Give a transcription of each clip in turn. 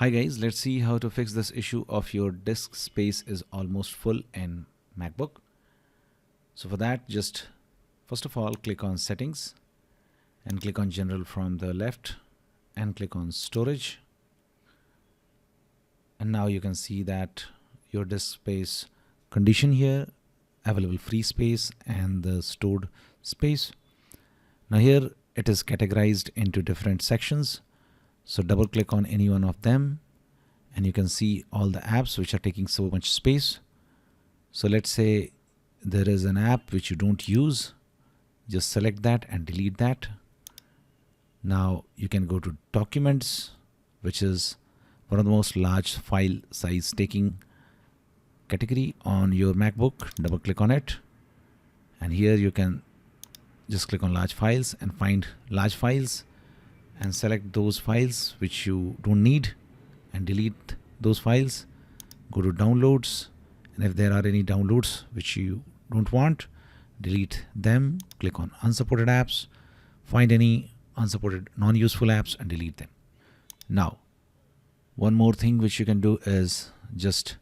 Hi guys, let's see how to fix this issue of your disk space is almost full in MacBook. So for that, just first of all click on settings and click on general from the left and click on storage. And now you can see that your disk space condition here, available free space and the stored space. Now here it is categorized into different sections. So double click on any one of them and you can see all the apps which are taking so much space. So let's say there is an app which you don't use. Just select that and delete that. Now you can go to documents, which is one of the most large file size taking category on your MacBook. Double click on it. And here you can just click on large files and find large files and select those files which you don't need and delete those files. Go to downloads, and if there are any downloads which you don't want, delete them. Click on unsupported apps, find any unsupported non-useful apps and delete them. Now one more thing which you can do is just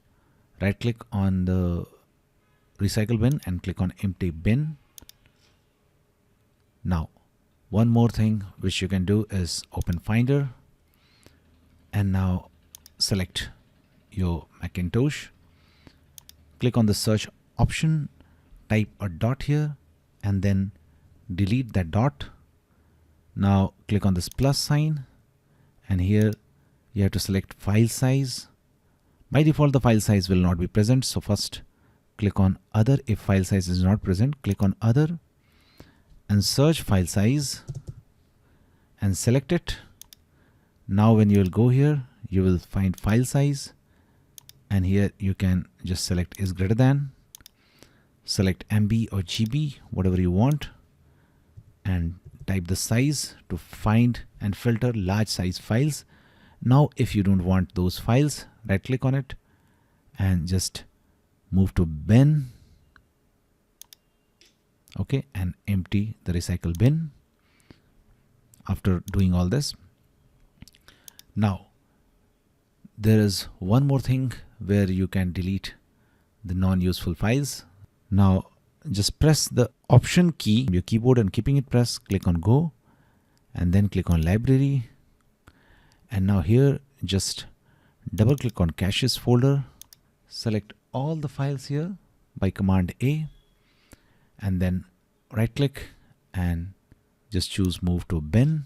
right click on the recycle bin and click on empty bin. Now one more thing which you can do is open Finder and now select your Macintosh. Click on the search option, type a dot here and then delete that dot. Now click on this plus sign and here you have to select file size. By default the file size will not be present, so first click on other. If file size is not present, click on other and search file size and select it. Now when you will go here, you will find file size and here you can just select is greater than, select MB or GB, whatever you want, and type the size to find and filter large size files. Now if you don't want those files, right click on it and just move to bin. Okay, and empty the recycle bin after doing all this. Now there is one more thing where you can delete the non-useful files. Now just press the option key on your keyboard and keeping it pressed, click on go and then click on library. And now here just double click on caches folder, select all the files here by command A and then right click and just choose move to bin,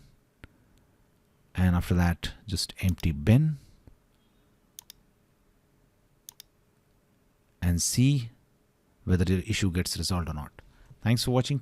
and after that just empty bin and see whether your issue gets resolved or not. Thanks for watching.